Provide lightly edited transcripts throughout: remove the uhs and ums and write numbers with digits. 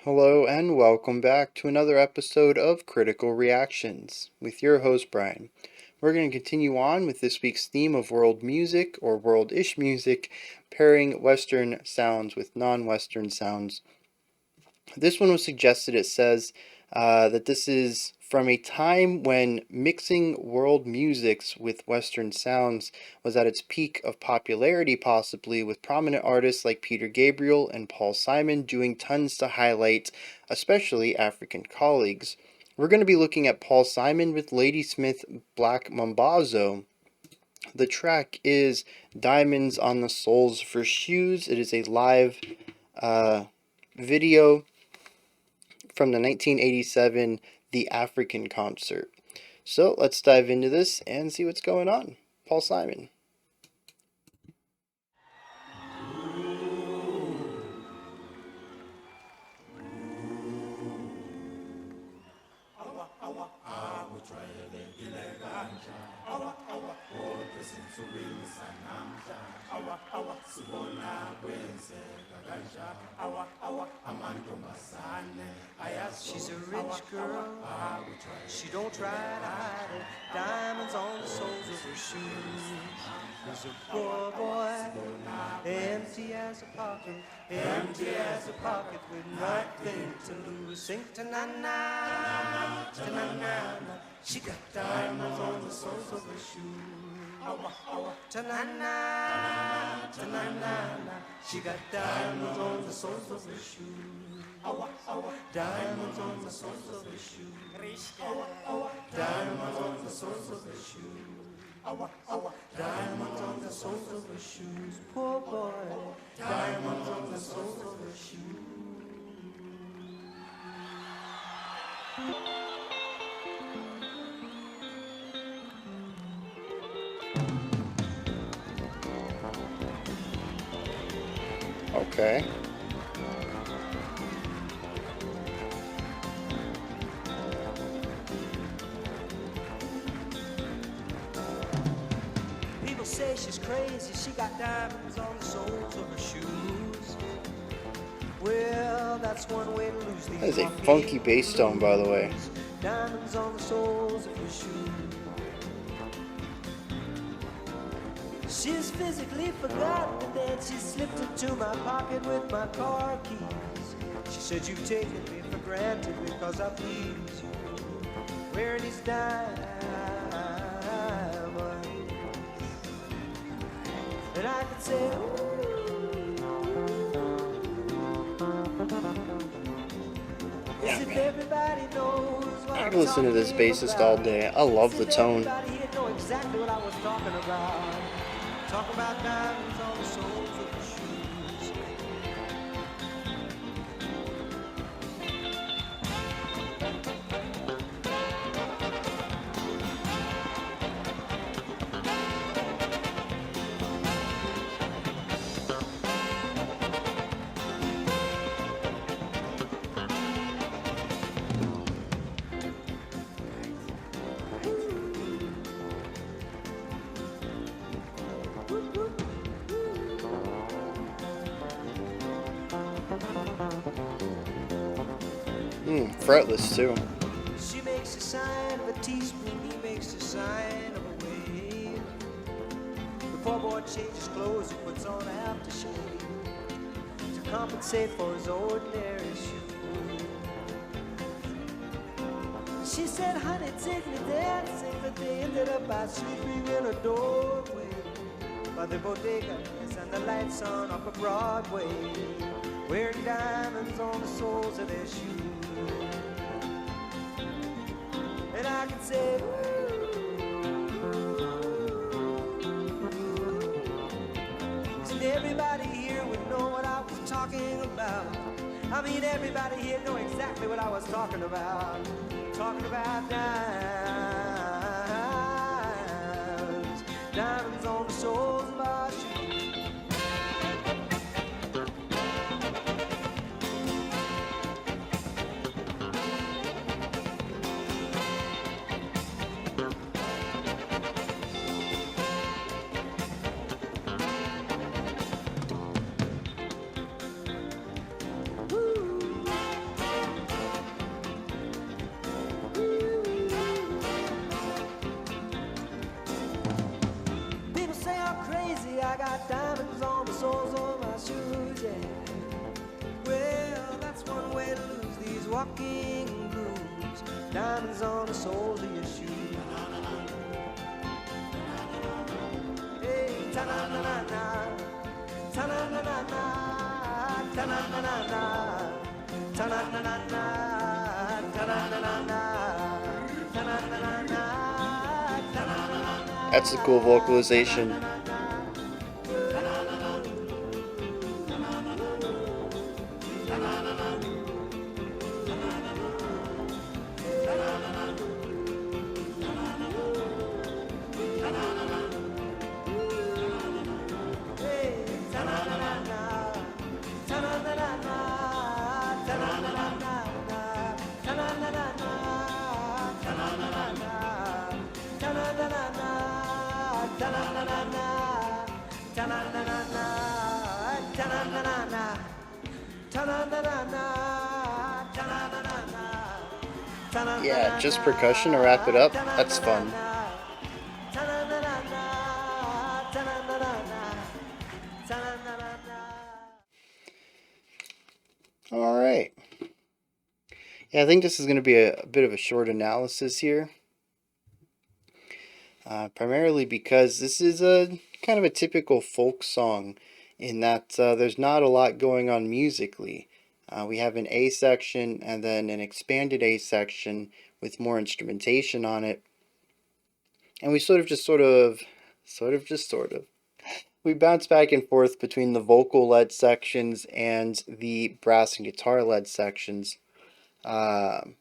Hello and welcome back to another episode of Critical Reactions with your host Bryan. We're going to continue on with this week's theme of world music or world-ish music, pairing Western sounds with non-Western sounds. This one was suggested. It says that this is from a time when mixing world musics with Western sounds was at its peak of popularity, possibly, with prominent artists like Peter Gabriel and Paul Simon doing tons to highlight, especially African colleagues. We're going to be looking at Paul Simon with Ladysmith Black Mambazo. The track is Diamonds on the Soles for Shoes. It is a live video from the 1987 The African Concert. So let's dive into this and see what's going on. Paul Simon. She's a rich girl, she don't try to hide it. Diamonds on the soles of her shoes. He's a poor boy, empty as a pocket, with nothing to lose. Sing ta-na-na, ta-na-na-na. She got diamonds on the soles of her shoes. Ta-na-na, ta-na-na-na. She got diamonds on the soles of her shoes. Diamonds on the soles of her shoes. Diamonds on the soles of her shoes. Diamonds on the soles of her shoes. Poor boy. Diamonds on the soles of her shoes. Okay. People say she's crazy, she got diamonds on the soles of her shoes. Well, that's one way to lose these. That is a funky bass tone, by the way. Diamonds on the soles of her shoes. She's physically forgotten, and then she slipped into my pocket with my car keys. She said, you've taken me for granted because I please you. Wearing these diamonds, and I could say, Yeah, everybody knows what I could listen to this bassist all day. I love the tone. Everybody here know exactly what I was talking about. Talk about diamonds on the soles of the shoes. Fretless too. She makes the sign of a teaspoon, he makes the sign of a wave. The poor boy changes clothes, he puts on a aftershave to compensate for his ordinary shoes. She said, honey, take me dancing, but they ended up by sleeping in a doorway by the bodegas and the lights on up a Broadway, wearing diamonds on the soles of their shoes. And I could say, and everybody here would know what I was talking about. I mean, everybody here know exactly what I was talking about. Talking about diamonds, diamonds on the soles of our shoes. walking blues, diamonds on the soles of your shoes. Hey, ta-na-na-na-na, ta-na-na-na-na, ta-na-na-na-na, ta-na-na-na-na, ta-na-na-na-na, ta-na-na-na-na, ta-na-na-na-na. That's a cool vocalization. Yeah, just percussion to wrap it up. That's fun. All right. Yeah, I think this is going to be a bit of a short analysis here. Primarily because this is a kind of a typical folk song in that there's not a lot going on musically. We have an A section and then an expanded A section with more instrumentation on it. And we sort of, we bounce back and forth between the vocal led sections and the brass and guitar led sections. And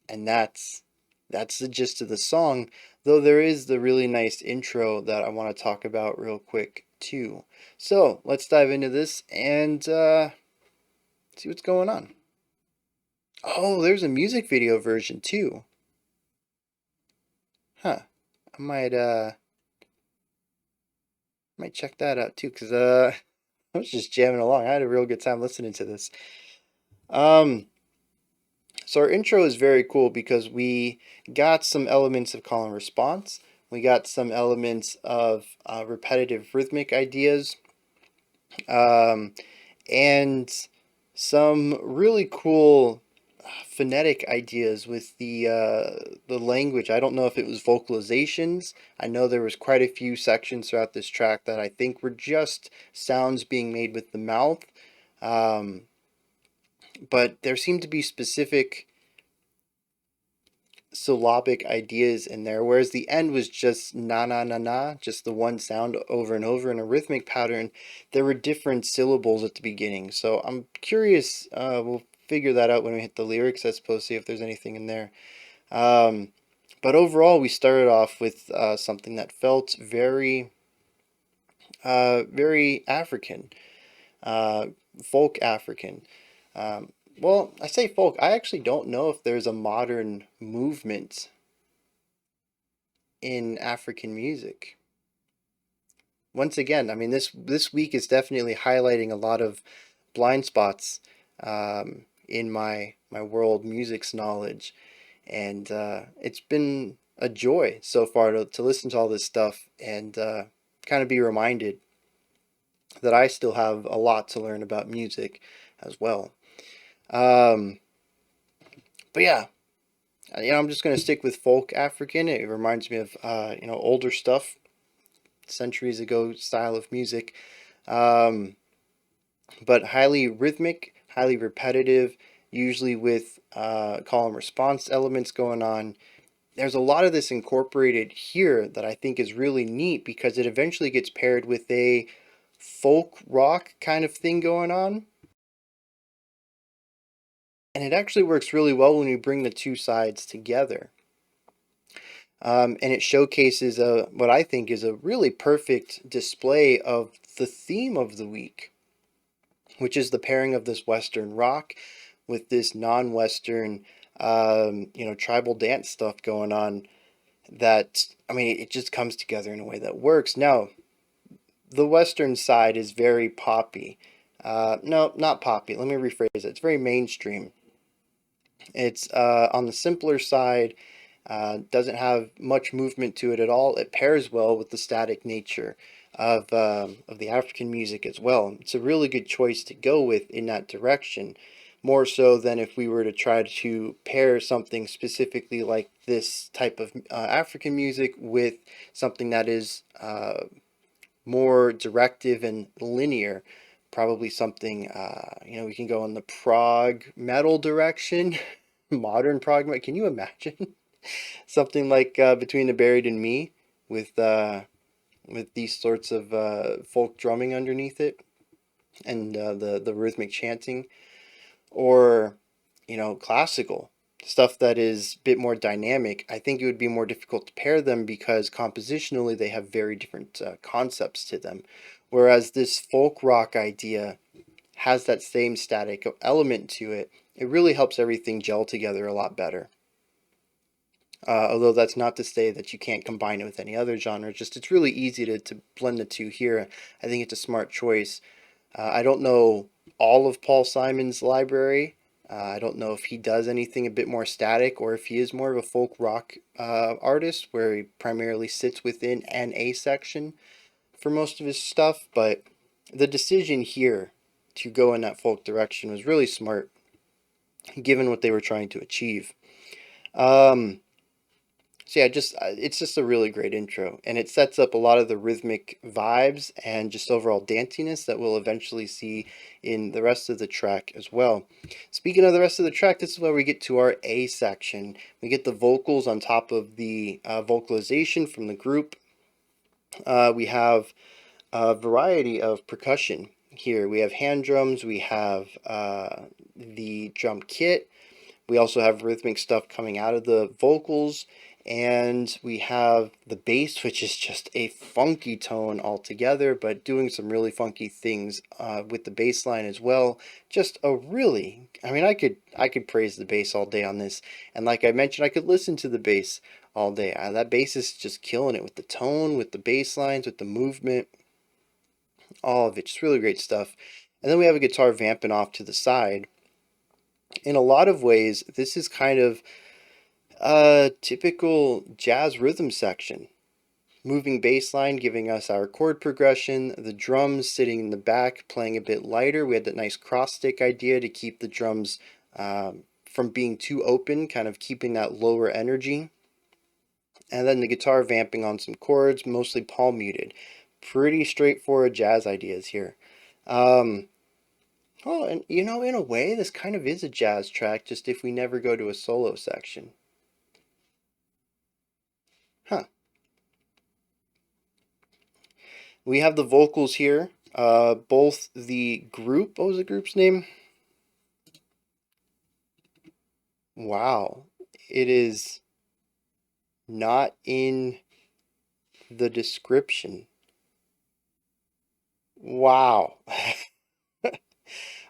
that's the gist of the song, though there is the really nice intro that I want to talk about real quick too. So let's dive into this and see what's going on. Oh, there's a music video version too. Huh. I might check that out too, because I was just jamming along. I had a real good time listening to this. So our intro is very cool because we got some elements of call and response. We got some elements of repetitive rhythmic ideas, and some really cool phonetic ideas with the language. I don't know if it was vocalizations. I know there was quite a few sections throughout this track that I think were just sounds being made with the mouth. But there seemed to be specific syllabic ideas in there, whereas the end was just na na na na, just the one sound over and over in a rhythmic pattern. There were different syllables at the beginning, so I'm curious. We'll figure that out when we hit the lyrics, I suppose, see if there's anything in there. But overall, we started off with something that felt very, very African, folk African. Well, I say folk. I actually don't know if there's a modern movement in African music. Once again, I mean, this week is definitely highlighting a lot of blind spots in my world music's knowledge, and it's been a joy so far to listen to all this stuff and kind of be reminded that I still have a lot to learn about music as well. But yeah, I'm just gonna stick with folk African. It reminds me of older stuff, centuries ago style of music, but highly rhythmic, highly repetitive, usually with call and response elements going on. There's a lot of this incorporated here that I think is really neat because it eventually gets paired with a folk rock kind of thing going on. And it actually works really well when you bring the two sides together. And it showcases what I think is a really perfect display of the theme of the week, which is the pairing of this Western rock with this non-Western, tribal dance stuff going on. That, I mean, it just comes together in a way that works. Now, the Western side is very poppy. No, not poppy. Let me rephrase it. It's very mainstream. It's on the simpler side. Doesn't have much movement to it at all. It pairs well with the static nature of the African music as well. It's a really good choice to go with in that direction. more so than if we were to try to pair something specifically like this type of African music with something that is more directive and linear. Probably something, we can go in the prog metal direction, modern prog metal. Can you imagine something like Between the Buried and Me with these sorts of folk drumming underneath it and the rhythmic chanting, or classical stuff that is a bit more dynamic. I think it would be more difficult to pair them because compositionally they have very different concepts to them. Whereas this folk rock idea has that same static element to it, it really helps everything gel together a lot better. Although that's not to say that you can't combine it with any other genre, just it's really easy to blend the two here. I think it's a smart choice. I don't know all of Paul Simon's library. I don't know if he does anything a bit more static or if he is more of a folk rock artist where he primarily sits within an A section for most of his stuff. But the decision here to go in that folk direction was really smart given what they were trying to achieve. Um, so yeah, just it's just a really great intro, and it sets up a lot of the rhythmic vibes and just overall danciness that we'll eventually see in the rest of the track as well. Speaking of the rest of the track, this is where we get to our A section. We get the vocals on top of the vocalization from the group. We have a variety of percussion here. We have hand drums, we have the drum kit, we also have rhythmic stuff coming out of the vocals, and we have the bass, which is just a funky tone altogether, but doing some really funky things with the bass line as well. Just a really, I mean, I could praise the bass all day on this, and like I mentioned, I could listen to the bass all day. That bass is just killing it with the tone, with the bass lines, with the movement, all of it. Just really great stuff. And then we have a guitar vamping off to the side. In a lot of ways, this is kind of a typical jazz rhythm section. Moving bass line giving us our chord progression, the drums sitting in the back playing a bit lighter. We had that nice cross stick idea to keep the drums from being too open, kind of keeping that lower energy. And then the guitar vamping on some chords, mostly palm muted. Pretty straightforward jazz ideas here. Um, oh, and in a way, this kind of is a jazz track, just if we never go to a solo section. Huh. We have the vocals here. Both the group, what was the group's name? Wow. It is not in the description. Wow.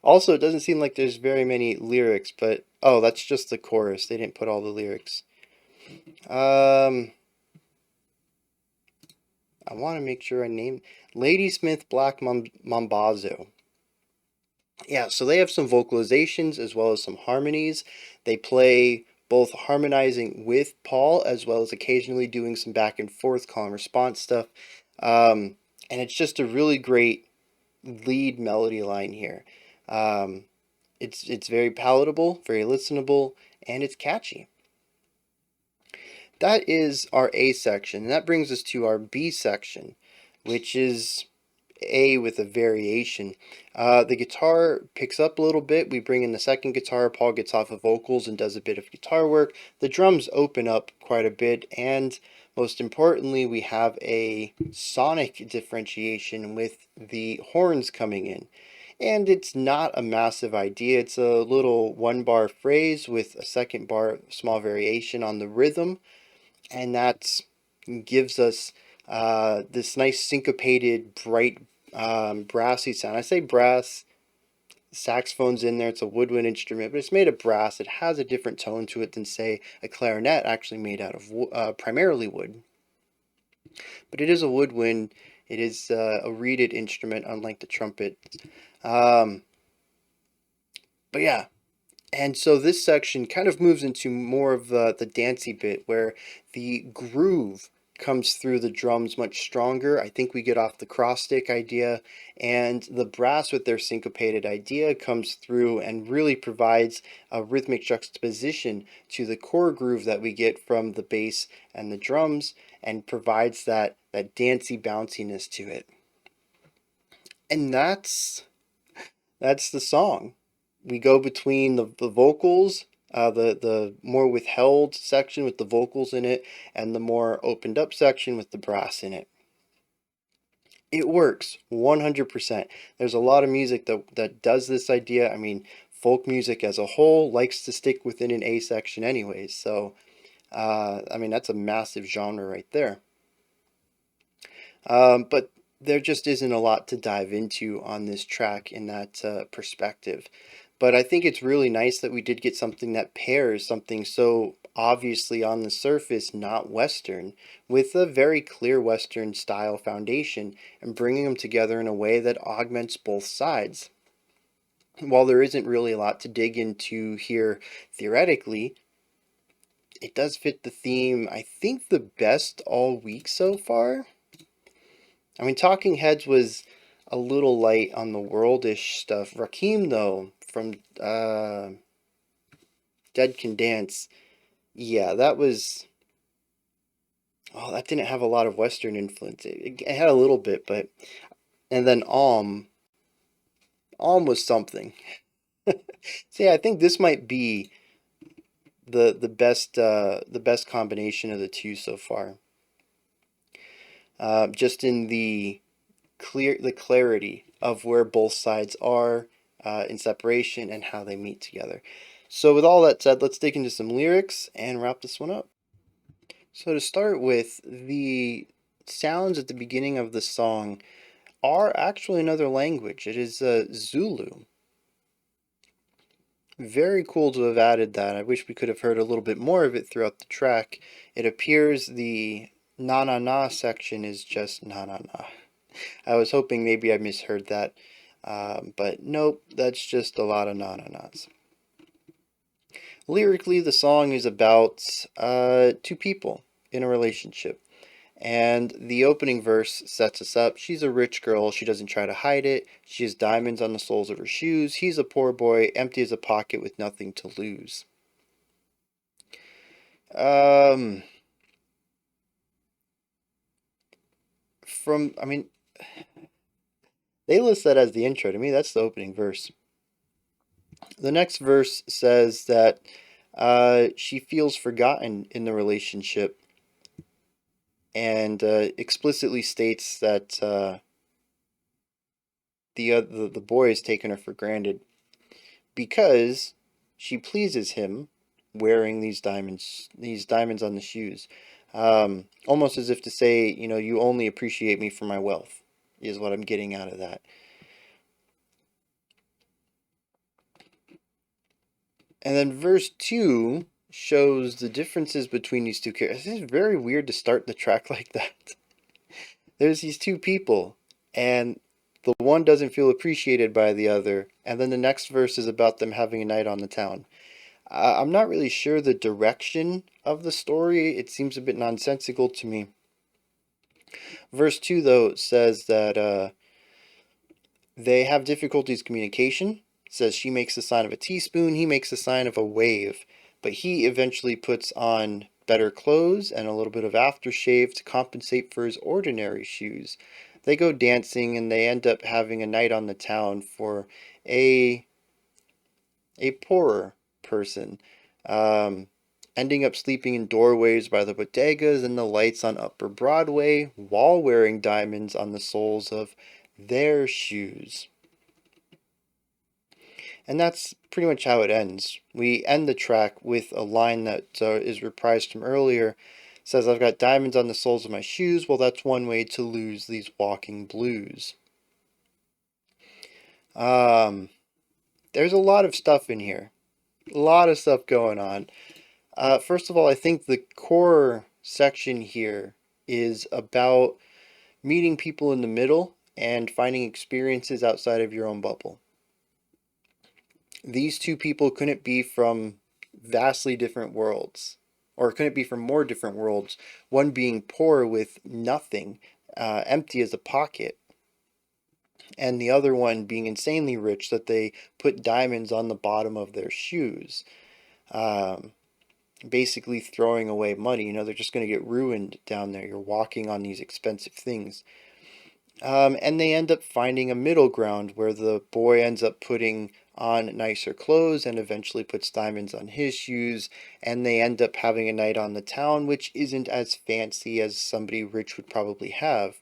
Also, it doesn't seem like there's very many lyrics, but oh, that's just the chorus. They didn't put all the lyrics. Um, I want to make sure I name Ladysmith Black Mambazo. Yeah, so they have some vocalizations as well as some harmonies. They play both harmonizing with Paul as well as occasionally doing some back and forth call and response stuff. And it's just a really great lead melody line here. Um, it's very palatable, very listenable, and it's catchy. That is our A section, and that brings us to our B section, which is A with a variation. The guitar picks up a little bit. We bring in the second guitar. Paul gets off of vocals and does a bit of guitar work. The drums open up quite a bit, and most importantly, we have a sonic differentiation with the horns coming in. And it's not a massive idea. It's a little one bar phrase with a second bar small variation on the rhythm, and that gives us this nice syncopated, bright, brassy sound. I say brass, saxophone's in there. It's a woodwind instrument, but it's made of brass. It has a different tone to it than, say, a clarinet, actually made out of primarily wood. But it is a woodwind. It is a reeded instrument, unlike the trumpet. Um, but yeah, and so this section kind of moves into more of the dancey bit where the groove comes through the drums much stronger. I think we get off the cross stick idea, and the brass with their syncopated idea comes through and really provides a rhythmic juxtaposition to the core groove that we get from the bass and the drums, and provides that dancey bounciness to it. And that's the song. We go between the vocals, the more withheld section with the vocals in it, and the more opened up section with the brass in it. It works 100%. There's a lot of music that does this idea. I mean, folk music as a whole likes to stick within an A section anyways. So, I mean, that's a massive genre right there. But there just isn't a lot to dive into on this track in that perspective. But I think it's really nice that we did get something that pairs something so obviously on the surface not Western with a very clear Western style foundation and bringing them together in a way that augments both sides. While there isn't really a lot to dig into here theoretically, it does fit the theme, I think, the best all week so far. I mean, Talking Heads was a little light on the worldish stuff. Rakim, though, from Dead Can Dance, yeah, that was. Oh, that didn't have a lot of Western influence. It had a little bit, but. And then Alm was something. So yeah, I think this might be the best combination of the two so far. Just in the clarity of where both sides are in separation and how they meet together. So with all that said, let's dig into some lyrics and wrap this one up. So to start with, the sounds at the beginning of the song are actually another language. It is Zulu. Very cool to have added that. I wish we could have heard a little bit more of it throughout the track. It appears the na na na section is just na na na. I was hoping maybe I misheard that, but nope, that's just a lot of na na nas. Lyrically, the song is about two people in a relationship. And the opening verse sets us up. She's a rich girl. She doesn't try to hide it. She has diamonds on the soles of her shoes. He's a poor boy, empty as a pocket with nothing to lose. Um, I mean, they list that as the intro. To me, that's the opening verse. The next verse says that she feels forgotten in the relationship and explicitly states that the boy has taken her for granted because she pleases him wearing these diamonds on the shoes. Almost as if to say, you know, you only appreciate me for my wealth, is what I'm getting out of that. And then verse 2 shows the differences between these two characters. This is very weird to start the track like that. There's these two people, and the one doesn't feel appreciated by the other, and then the next verse is about them having a night on the town. I'm not really sure the direction of the story. It seems a bit nonsensical to me. Verse 2, though, says that they have difficulties communication. It says she makes the sign of a teaspoon, he makes the sign of a wave. But he eventually puts on better clothes and a little bit of aftershave to compensate for his ordinary shoes. They go dancing and they end up having a night on the town for a poorer person, um, ending up sleeping in doorways by the bodegas and the lights on Upper Broadway while wearing diamonds on the soles of their shoes. And that's pretty much how it ends. We end the track with a line that is reprised from earlier. It says, I've got diamonds on the soles of my shoes. Well, that's one way to lose these walking blues. There's a lot of stuff in here. A lot of stuff going on. First of all, I think the core section here is about meeting people in the middle and finding experiences outside of your own bubble. These two people couldn't be from vastly different worlds. Or could it be from more different worlds? One being poor with nothing, empty as a pocket, and the other one being insanely rich that they put diamonds on the bottom of their shoes. Um, Basically throwing away money. They're just going to get ruined down there. You're walking on these expensive things. And they end up finding a middle ground where the boy ends up putting on nicer clothes and eventually puts diamonds on his shoes, and they end up having a night on the town, which isn't as fancy as somebody rich would probably have.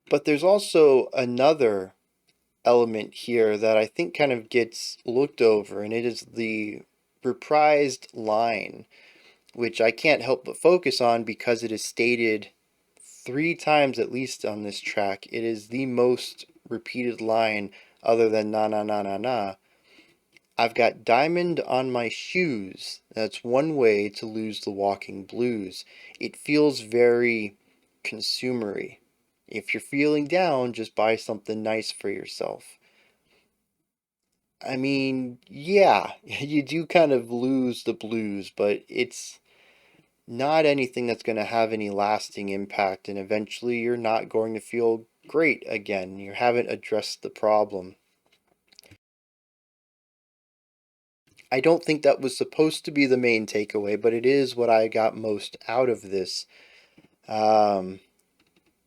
But there's also another element here that I think kind of gets looked over, and it is the reprised line, which I can't help but focus on because it is stated 3 times at least on this track. It is the most repeated line other than na na na na na. I've got diamond on my shoes. That's one way to lose the walking blues. It feels very consumery. If you're feeling down, just buy something nice for yourself. I mean, yeah, you do kind of lose the blues, but it's not anything that's going to have any lasting impact, and eventually you're not going to feel great again. You haven't addressed the problem. I don't think that was supposed to be the main takeaway, but it is what I got most out of this, um,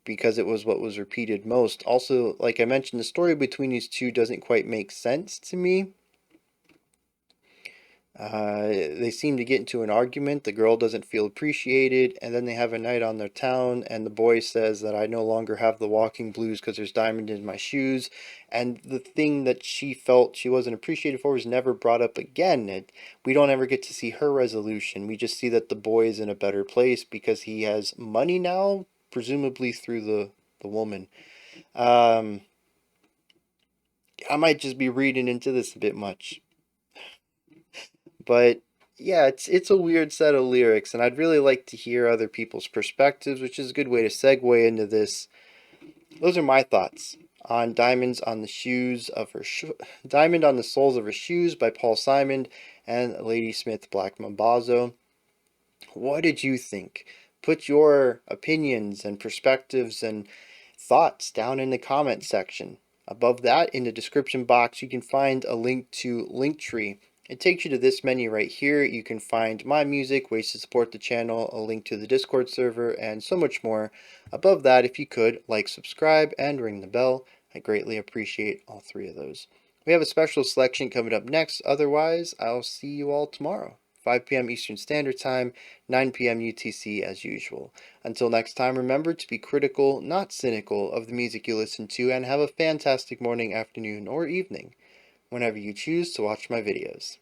because it was what was repeated most. Also, like I mentioned, the story between these two doesn't quite make sense to me. They seem to get into an argument. The girl doesn't feel appreciated, and then they have a night on their town. And the boy says that I no longer have the walking blues because there's diamond in my shoes. And the thing that she felt she wasn't appreciated for was never brought up again. We don't ever get to see her resolution. We just see that the boy is in a better place because he has money now, presumably through the woman. Um, I might just be reading into this a bit much. But yeah, it's a weird set of lyrics, and I'd really like to hear other people's perspectives, which is a good way to segue into this. Those are my thoughts on Diamond on the Soles of Her Shoes by Paul Simon and Ladysmith Black Mambazo. What did you think? Put your opinions and perspectives and thoughts down in the comment section. Above that, in the description box, you can find a link to Linktree. It takes you to this menu right here. You can find my music, ways to support the channel, a link to the Discord server, and so much more. Above that, if you could, like, subscribe, and ring the bell. I greatly appreciate all 3 of those. We have a special selection coming up next. Otherwise, I'll see you all tomorrow, 5 p.m. Eastern Standard Time, 9 p.m. UTC as usual. Until next time, remember to be critical, not cynical, of the music you listen to, and have a fantastic morning, afternoon, or evening, whenever you choose to watch my videos.